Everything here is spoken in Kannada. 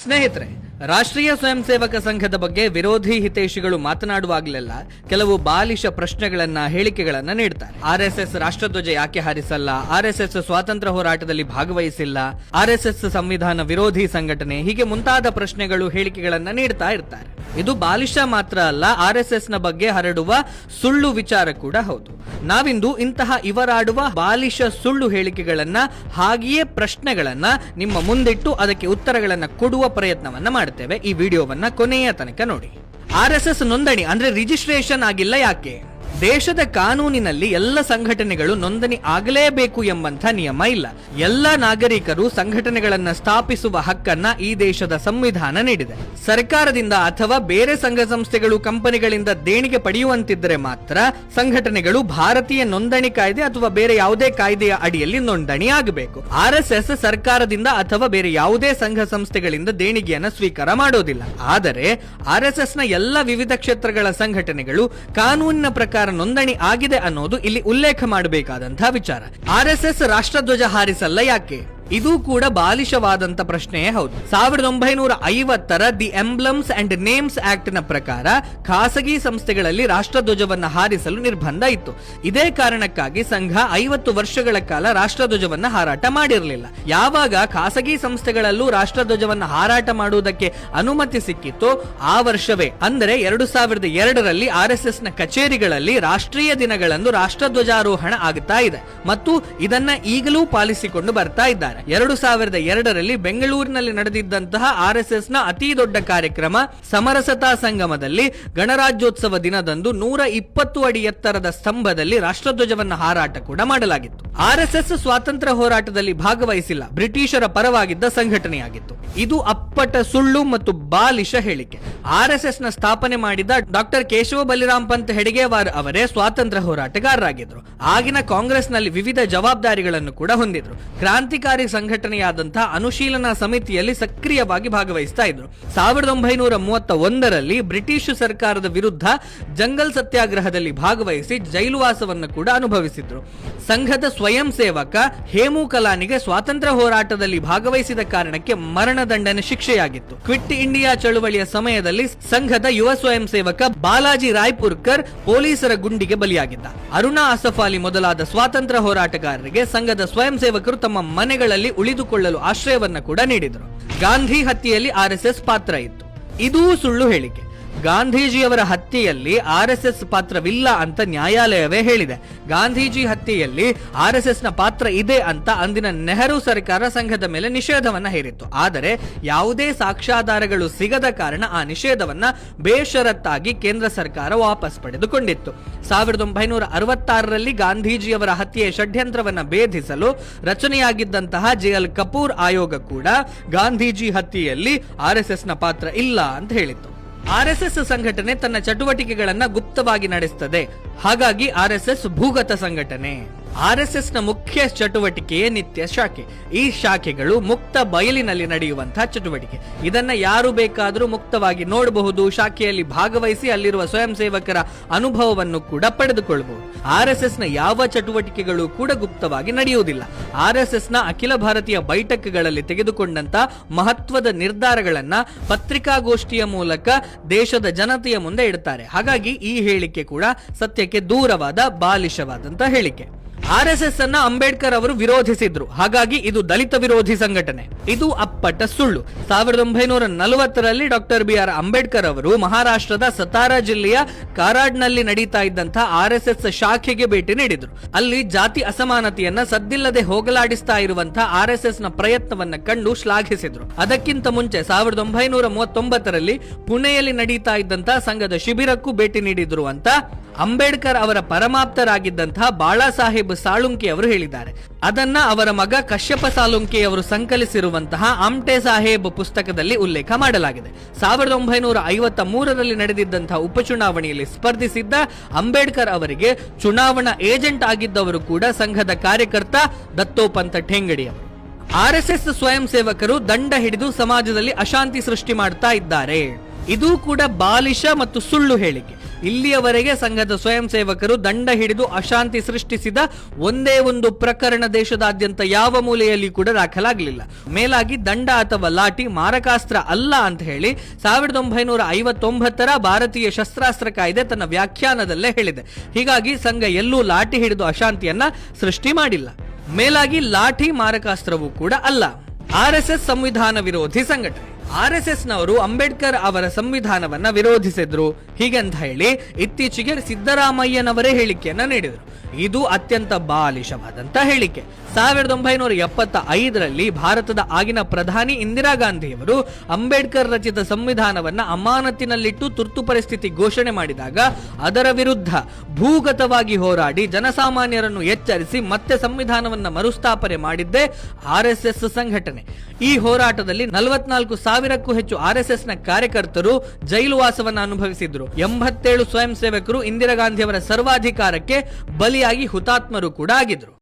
ಸ್ನೇಹಿತರೆ, ರಾಷ್ಟ್ರೀಯ ಸ್ವಯಂ ಸೇವಕ ಸಂಘದ ಬಗ್ಗೆ ವಿರೋಧಿ ಹಿತೈಷಿಗಳು ಮಾತನಾಡುವಾಗಲೆಲ್ಲ ಕೆಲವು ಬಾಲಿಶ ಪ್ರಶ್ನೆಗಳನ್ನ, ಹೇಳಿಕೆಗಳನ್ನ ನೀಡ್ತಾರೆ. ಆರ್ಎಸ್ಎಸ್ ರಾಷ್ಟ್ರಧ್ವಜ ಯಾಕೆ ಹಾರಿಸಲ್ಲ, ಆರ್ಎಸ್ಎಸ್ ಸ್ವಾತಂತ್ರ್ಯ ಹೋರಾಟದಲ್ಲಿ ಭಾಗವಹಿಸಿಲ್ಲ, ಆರ್ಎಸ್ಎಸ್ ಸಂವಿಧಾನ ವಿರೋಧಿ ಸಂಘಟನೆ, ಹೀಗೆ ಮುಂತಾದ ಪ್ರಶ್ನೆಗಳು, ಹೇಳಿಕೆಗಳನ್ನ ನೀಡ್ತಾ ಇರ್ತಾರೆ. ಇದು ಬಾಲಿಶ ಮಾತ್ರ ಅಲ್ಲ, ಆರ್ಎಸ್ಎಸ್ ನ ಬಗ್ಗೆ ಹರಡುವ ಸುಳ್ಳು ವಿಚಾರ ಕೂಡ ಹೌದು. ನಾವಿಂದು ಇಂತಹ ಇವರಾಡುವ ಬಾಲಿಶ ಸುಳ್ಳು ಹೇಳಿಕೆಗಳನ್ನ, ಹಾಗೆಯೇ ಪ್ರಶ್ನೆಗಳನ್ನ ನಿಮ್ಮ ಮುಂದಿಟ್ಟು ಅದಕ್ಕೆ ಉತ್ತರಗಳನ್ನ ಕೊಡುವ ಪ್ರಯತ್ನವನ್ನ ಮಾಡ್ತೇವೆ. ಈ ವಿಡಿಯೋವನ್ನ ಕೊನೆಯ ತನಕ ನೋಡಿ. ಆರ್ಎಸ್ಎಸ್ ನೋಂದಣಿ ಅಂದ್ರೆ ರಿಜಿಸ್ಟ್ರೇಷನ್ ಆಗಿಲ್ಲ ಯಾಕೆ? ದೇಶದ ಕಾನೂನಿನಲ್ಲಿ ಎಲ್ಲ ಸಂಘಟನೆಗಳು ನೋಂದಣಿ ಆಗಲೇಬೇಕು ಎಂಬಂಥ ನಿಯಮ ಇಲ್ಲ. ಎಲ್ಲ ನಾಗರಿಕರು ಸಂಘಟನೆಗಳನ್ನ ಸ್ಥಾಪಿಸುವ ಹಕ್ಕನ್ನ ಈ ದೇಶದ ಸಂವಿಧಾನ ನೀಡಿದೆ. ಸರ್ಕಾರದಿಂದ ಅಥವಾ ಬೇರೆ ಸಂಘ ಸಂಸ್ಥೆಗಳು, ಕಂಪನಿಗಳಿಂದ ದೇಣಿಗೆ ಪಡೆಯುವಂತಿದ್ದರೆ ಮಾತ್ರ ಸಂಘಟನೆಗಳು ಭಾರತೀಯ ನೋಂದಣಿ ಕಾಯ್ದೆ ಅಥವಾ ಬೇರೆ ಯಾವುದೇ ಕಾಯ್ದೆಯ ಅಡಿಯಲ್ಲಿ ನೋಂದಣಿ ಆಗಬೇಕು. ಆರ್ಎಸ್ಎಸ್ ಸರ್ಕಾರದಿಂದ ಅಥವಾ ಬೇರೆ ಯಾವುದೇ ಸಂಘ ಸಂಸ್ಥೆಗಳಿಂದ ದೇಣಿಗೆಯನ್ನ ಸ್ವೀಕಾರ ಮಾಡೋದಿಲ್ಲ. ಆದರೆ ಆರ್ಎಸ್ಎಸ್ ನ ಎಲ್ಲ ವಿವಿಧ ಕ್ಷೇತ್ರಗಳ ಸಂಘಟನೆಗಳು ಕಾನೂನಿನ ಪ್ರಕಾರ ನೋಂದಣಿ ಆಗಿದೆ ಅನ್ನೋದು ಇಲ್ಲಿ ಉಲ್ಲೇಖ ಮಾಡಬೇಕಾದಂತಹ ವಿಚಾರ. ಆರ್ಎಸ್ಎಸ್ ರಾಷ್ಟ್ರಧ್ವಜ ಹಾರಿಸಲ್ಲ ಯಾಕೆ? ಇದು ಕೂಡ ಬಾಲಿಶವಾದಂತ ಪ್ರಶ್ನೆಯೇ ಹೌದು. 1950ರ the emblems and names act ನ ಪ್ರಕಾರ ಖಾಸಗಿ ಸಂಸ್ಥೆಗಳಲ್ಲಿ ರಾಷ್ಟ್ರಧ್ವಜವನ್ನ ಹಾರಿಸಲು ನಿರ್ಬಂಧ ಇತ್ತು. ಇದೇ ಕಾರಣಕ್ಕಾಗಿ ಸಂಘ 50 ವರ್ಷಗಳ ಕಾಲ ರಾಷ್ಟ್ರಧ್ವಜವನ್ನ ಹಾರಾಟ ಮಾಡಿರಲಿಲ್ಲ. ಯಾವಾಗ ಖಾಸಗಿ ಸಂಸ್ಥೆಗಳಲ್ಲೂ ರಾಷ್ಟ್ರಧ್ವಜವನ್ನ ಹಾರಾಟ ಮಾಡುವುದಕ್ಕೆ ಅನುಮತಿ ಸಿಕ್ಕಿತ್ತು, ಆ ವರ್ಷವೇ ಅಂದರೆ 2002ರಲ್ಲಿ ಆರ್ಎಸ್ಎಸ್ ನ ಕಚೇರಿಗಳಲ್ಲಿ ರಾಷ್ಟ್ರೀಯ ದಿನಗಳಂದು ರಾಷ್ಟ್ರಧ್ವಜಾರೋಹಣ ಆಗುತ್ತಾ ಇದೆ ಮತ್ತು ಇದನ್ನ ಈಗಲೂ ಪಾಲಿಸಿಕೊಂಡು ಬರ್ತಾ ಇದ್ದಾರೆ. 2002ರಲ್ಲಿ ಬೆಂಗಳೂರಿನಲ್ಲಿ ನಡೆದಿದ್ದಂತಹ ಆರ್ಎಸ್ಎಸ್ ನ ಅತಿ ದೊಡ್ಡ ಕಾರ್ಯಕ್ರಮ ಸಮರಸತಾ ಸಂಗಮದಲ್ಲಿ ಗಣರಾಜ್ಯೋತ್ಸವ ದಿನದಂದು 120 ಅಡಿ ಎತ್ತರದ ಸ್ತಂಭದಲ್ಲಿ ರಾಷ್ಟ್ರಧ್ವಜವನ್ನ ಹಾರಾಟ ಕೂಡ ಮಾಡಲಾಗಿತ್ತು. ಆರ್ಎಸ್ಎಸ್ ಸ್ವಾತಂತ್ರ್ಯ ಹೋರಾಟದಲ್ಲಿ ಭಾಗವಹಿಸಿಲ್ಲ, ಬ್ರಿಟಿಷರ ಪರವಾಗಿದ್ದ ಸಂಘಟನೆಯಾಗಿತ್ತು. ಇದು ಅಪ್ಪಟ ಸುಳ್ಳು ಮತ್ತು ಬಾಲಿಶ ಹೇಳಿಕೆ. ಆರ್ಎಸ್ಎಸ್ ನ ಸ್ಥಾಪನೆ ಮಾಡಿದ ಡಾಕ್ಟರ್ ಕೇಶವ ಬಲಿರಾಮ್ ಪಂತ್ ಹೆಡಿಗೇವಾರ್ ಅವರೇ ಸ್ವಾತಂತ್ರ್ಯ ಹೋರಾಟಗಾರರಾಗಿದ್ರು. ಆಗಿನ ಕಾಂಗ್ರೆಸ್ ನಲ್ಲಿ ವಿವಿಧ ಜವಾಬ್ದಾರಿಗಳನ್ನು ಕೂಡ ಹೊಂದಿದ್ರು. ಕ್ರಾಂತಿಕಾರಿ ಸಂಘಟನೆಯಾದಂತಹ ಅನುಶೀಲನಾ ಸಮಿತಿಯಲ್ಲಿ ಸಕ್ರಿಯವಾಗಿ ಭಾಗವಹಿಸ್ತಾ ಇದ್ರು. 1931ರಲ್ಲಿ ಬ್ರಿಟಿಷ್ ಸರ್ಕಾರದ ವಿರುದ್ಧ ಜಂಗಲ್ ಸತ್ಯಾಗ್ರಹದಲ್ಲಿ ಭಾಗವಹಿಸಿ ಜೈಲುವಾಸವನ್ನು ಕೂಡ ಅನುಭವಿಸಿದ್ರು. ಸಂಘದ ಸ್ವಯಂ ಸೇವಕ ಹೇಮು ಕಲಾನಿಗೆ ಸ್ವಾತಂತ್ರ್ಯ ಹೋರಾಟದಲ್ಲಿ ಭಾಗವಹಿಸಿದ ಕಾರಣಕ್ಕೆ ಮರಣದಂಡನೆ ಶಿಕ್ಷೆಯಾಗಿತ್ತು. ಕ್ವಿಟ್ ಇಂಡಿಯಾ ಚಳುವಳಿಯ ಸಮಯದಲ್ಲಿ ಸಂಘದ ಯುವ ಸ್ವಯಂ ಸೇವಕ ಬಾಲಾಜಿ ರಾಯ್ಪುರ್ಕರ್ ಪೊಲೀಸರ ಗುಂಡಿಗೆ ಬಲಿಯಾಗಿದ್ದ. ಅರುಣಾ ಅಸಫ್ ಅಲಿ ಮೊದಲಾದ ಸ್ವಾತಂತ್ರ್ಯ ಹೋರಾಟಗಾರರಿಗೆ ಸಂಘದ ಸ್ವಯಂ ಸೇವಕರು ತಮ್ಮ ಮನೆಗಳಲ್ಲಿ ಉಳಿದುಕೊಳ್ಳಲು ಆಶ್ರಯವನ್ನ ಕೂಡ ನೀಡಿದರು. ಗಾಂಧಿ ಹತ್ಯೆಯಲ್ಲಿ ಆರ್ಎಸ್ಎಸ್ ಪಾತ್ರ ಇತ್ತು. ಇದೂ ಸುಳ್ಳು ಹೇಳಿಕೆ. ಗಾಂಧೀಜಿಯವರ ಹತ್ಯೆಯಲ್ಲಿ ಆರ್ಎಸ್ಎಸ್ ಪಾತ್ರವಿಲ್ಲ ಅಂತ ನ್ಯಾಯಾಲಯವೇ ಹೇಳಿದೆ. ಗಾಂಧೀಜಿ ಹತ್ಯೆಯಲ್ಲಿ ಆರ್ಎಸ್ಎಸ್ ನ ಪಾತ್ರ ಇದೆ ಅಂತ ಅಂದಿನ ನೆಹರು ಸರ್ಕಾರ ಸಂಘದ ಮೇಲೆ ನಿಷೇಧವನ್ನ ಹೇರಿತ್ತು. ಆದರೆ ಯಾವುದೇ ಸಾಕ್ಷ್ಯಾಧಾರಗಳು ಸಿಗದ ಕಾರಣ ಆ ನಿಷೇಧವನ್ನ ಬೇಷರತ್ತಾಗಿ ಕೇಂದ್ರ ಸರ್ಕಾರ ವಾಪಸ್ ಪಡೆದುಕೊಂಡಿತ್ತು. 1966ರಲ್ಲಿ ಗಾಂಧೀಜಿಯವರ ಹತ್ಯೆಯ ಷಡ್ಯಂತ್ರವನ್ನ ಭೇದಿಸಲು ರಚನೆಯಾಗಿದ್ದಂತಹ ಜೆಎಲ್ ಕಪೂರ್ ಆಯೋಗ ಕೂಡ ಗಾಂಧೀಜಿ ಹತ್ಯೆಯಲ್ಲಿ ಆರ್ಎಸ್ಎಸ್ ನ ಪಾತ್ರ ಇಲ್ಲ ಅಂತ ಹೇಳಿತ್ತು. ಆರ್ಎಸ್ಎಸ್ ಸಂಘಟನೆ ತನ್ನ ಚಟುವಟಿಕೆಗಳನ್ನ ಗುಪ್ತವಾಗಿ ನಡೆಸುತ್ತದೆ. ಹಾಗಾಗಿ ಆರ್ಎಸ್ಎಸ್ ಭೂಗತ ಸಂಘಟನೆ. ಆರ್ಎಸ್ಎಸ್ ನ ಮುಖ್ಯ ಚಟುವಟಿಕೆಯೇ ನಿತ್ಯ ಶಾಖೆ. ಈ ಶಾಖೆಗಳು ಮುಕ್ತ ಬಯಲಿನಲ್ಲಿ ನಡೆಯುವಂತಹ ಚಟುವಟಿಕೆ. ಇದನ್ನ ಯಾರು ಬೇಕಾದರೂ ಮುಕ್ತವಾಗಿ ನೋಡಬಹುದು, ಶಾಖೆಯಲ್ಲಿ ಭಾಗವಹಿಸಿ ಅಲ್ಲಿರುವ ಸ್ವಯಂ ಸೇವಕರ ಅನುಭವವನ್ನು ಕೂಡ ಪಡೆದುಕೊಳ್ಳಬಹುದು. ಆರ್ಎಸ್ಎಸ್ ನ ಯಾವ ಚಟುವಟಿಕೆಗಳು ಕೂಡ ಗುಪ್ತವಾಗಿ ನಡೆಯುವುದಿಲ್ಲ. ಆರ್ಎಸ್ಎಸ್ ನ ಅಖಿಲ ಭಾರತೀಯ ಬೈಠಕ್ಗಳಲ್ಲಿ ತೆಗೆದುಕೊಂಡಂತ ಮಹತ್ವದ ನಿರ್ಧಾರಗಳನ್ನ ಪತ್ರಿಕಾಗೋಷ್ಠಿಯ ಮೂಲಕ ದೇಶದ ಜನತೆಯ ಮುಂದೆ ಇಡುತ್ತಾರೆ. ಹಾಗಾಗಿ ಈ ಹೇಳಿಕೆ ಕೂಡ ಸತ್ಯಕ್ಕೆ ದೂರವಾದ ಬಾಲಿಶವಾದಂತ ಹೇಳಿಕೆ. ಆರ್ಎಸ್ಎಸ್ ಅನ್ನ ಅಂಬೇಡ್ಕರ್ ಅವರು ವಿರೋಧಿಸಿದ್ರು, ಹಾಗಾಗಿ ಇದು ದಲಿತ ವಿರೋಧಿ ಸಂಘಟನೆ. ಇದು ಅಪ್ಪಟ ಸುಳ್ಳು. 1940ರಲ್ಲಿ ಡಾಕ್ಟರ್ BR ಅಂಬೇಡ್ಕರ್ ಅವರು ಮಹಾರಾಷ್ಟ್ರದ ಸತಾರಾ ಜಿಲ್ಲೆಯ ಕಾರಾಡ್ನಲ್ಲಿ ನಡೀತಾ ಇದ್ದಂತಹ ಆರ್ಎಸ್ಎಸ್ ಶಾಖೆಗೆ ಭೇಟಿ ನೀಡಿದ್ರು. ಅಲ್ಲಿ ಜಾತಿ ಅಸಮಾನತೆಯನ್ನ ಸದ್ದಿಲ್ಲದೆ ಹೋಗಲಾಡಿಸ್ತಾ ಇರುವಂತಹ ಆರ್ಎಸ್ಎಸ್ ನ ಪ್ರಯತ್ನವನ್ನ ಕಂಡು ಶ್ಲಾಘಿಸಿದ್ರು. ಅದಕ್ಕಿಂತ ಮುಂಚೆ 1939ರಲ್ಲಿ ಪುಣೆಯಲ್ಲಿ ನಡೀತಾ ಇದ್ದಂತಹ ಸಂಘದ ಶಿಬಿರಕ್ಕೂ ಭೇಟಿ ನೀಡಿದ್ರು ಅಂತ ಅಂಬೇಡ್ಕರ್ ಅವರ ಪರಮಾಪ್ತರಾಗಿದ್ದಂತಹ ಬಾಳಾ ಸಾಹೇಬ್ ಸಾಳುಂಕೆ ಅವರು ಹೇಳಿದ್ದಾರೆ. ಅದನ್ನ ಅವರ ಮಗ ಕಶ್ಯಪ ಸಾಳುಂಕೆ ಅವರು ಸಂಕಲಿಸಿರುವಂತಹ ಆಮ್ಟೆ ಸಾಹೇಬ್ ಪುಸ್ತಕದಲ್ಲಿ ಉಲ್ಲೇಖ ಮಾಡಲಾಗಿದೆ. 1953ರಲ್ಲಿ ನಡೆದಿದ್ದಂತಹ ಉಪಚುನಾವಣೆಯಲ್ಲಿ ಸ್ಪರ್ಧಿಸಿದ್ದ ಅಂಬೇಡ್ಕರ್ ಅವರಿಗೆ ಚುನಾವಣಾ ಏಜೆಂಟ್ ಆಗಿದ್ದವರು ಕೂಡ ಸಂಘದ ಕಾರ್ಯಕರ್ತ ದತ್ತೋಪಂತ ಠೇಂಗಡಿ ಅವರು. ಆರ್ಎಸ್ಎಸ್ ಸ್ವಯಂ ಸೇವಕರು ದಂಡ ಹಿಡಿದು ಸಮಾಜದಲ್ಲಿ ಅಶಾಂತಿ ಸೃಷ್ಟಿ ಮಾಡ್ತಾ ಇದ್ದಾರೆ. ಇದು ಕೂಡ ಬಾಲಿಶ ಮತ್ತು ಸುಳ್ಳು ಹೇಳಿಕೆ. ಇಲ್ಲಿಯವರೆಗೆ ಸಂಘದ ಸ್ವಯಂ ಸೇವಕರು ದಂಡ ಹಿಡಿದು ಅಶಾಂತಿ ಸೃಷ್ಟಿಸಿದ ಒಂದೇ ಒಂದು ಪ್ರಕರಣ ದೇಶದಾದ್ಯಂತ ಯಾವ ಮೂಲೆಯಲ್ಲಿ ಕೂಡ ದಾಖಲಾಗಲಿಲ್ಲ. ಮೇಲಾಗಿ ದಂಡ ಅಥವಾ ಲಾಠಿ ಮಾರಕಾಸ್ತ್ರ ಅಲ್ಲ ಅಂತ ಹೇಳಿ 1959ರ ಭಾರತೀಯ ಶಸ್ತ್ರಾಸ್ತ್ರ ಕಾಯ್ದೆ ತನ್ನ ವ್ಯಾಖ್ಯಾನದಲ್ಲೇ ಹೇಳಿದೆ. ಹೀಗಾಗಿ ಸಂಘ ಎಲ್ಲೂ ಲಾಠಿ ಹಿಡಿದು ಅಶಾಂತಿಯನ್ನ ಸೃಷ್ಟಿ ಮಾಡಿಲ್ಲ. ಮೇಲಾಗಿ ಲಾಠಿ ಮಾರಕಾಸ್ತ್ರವೂ ಕೂಡ ಅಲ್ಲ. RSS ಸಂವಿಧಾನ ವಿರೋಧಿ ಸಂಘಟನೆ. RSS ನವರು ಅಂಬೇಡ್ಕರ್ ಅವರ ಸಂವಿಧಾನವನ್ನ ವಿರೋಧಿಸಿದ್ರು ಹೀಗಂತ ಹೇಳಿ ಇತ್ತೀಚೆಗೆ ಸಿದ್ದರಾಮಯ್ಯನವರೇ ಹೇಳಿಕೆಯನ್ನ ನೀಡಿದರು. ಇದು ಅತ್ಯಂತ ಬಾಲಿಶವಾದಂತ ಹೇಳಿಕೆ. 1975ರಲ್ಲಿ ಭಾರತದ ಆಗಿನ ಪ್ರಧಾನಿ ಇಂದಿರಾ ಗಾಂಧಿಯವರು ಅಂಬೇಡ್ಕರ್ ರಚಿತ ಸಂವಿಧಾನವನ್ನ ಅಮಾನತಿನಲ್ಲಿಟ್ಟು ತುರ್ತು ಪರಿಸ್ಥಿತಿ ಘೋಷಣೆ ಮಾಡಿದಾಗ ಅದರ ವಿರುದ್ಧ ಭೂಗತವಾಗಿ ಹೋರಾಡಿ ಜನಸಾಮಾನ್ಯರನ್ನು ಎಚ್ಚರಿಸಿ ಮತ್ತೆ ಸಂವಿಧಾನವನ್ನ ಮರುಸ್ಥಾಪನೆ ಮಾಡಿದ್ದೇ RSS ಸಂಘಟನೆ. ಈ ಹೋರಾಟದಲ್ಲಿ 44,000ಕ್ಕೂ ಹೆಚ್ಚು RSS ನ ಕಾರ್ಯಕರ್ತರು ಜೈಲುವಾಸವನ್ನು ಅನುಭವಿಸಿದ್ರು. 87 ಸ್ವಯಂ ಸೇವಕರು ಇಂದಿರಾ ಗಾಂಧಿಯವರ ಸರ್ವಾಧಿಕಾರಕ್ಕೆ ಬಲಿಯಾಗಿ ಹುತಾತ್ಮರು ಕೂಡ ಆಗಿದ್ರು.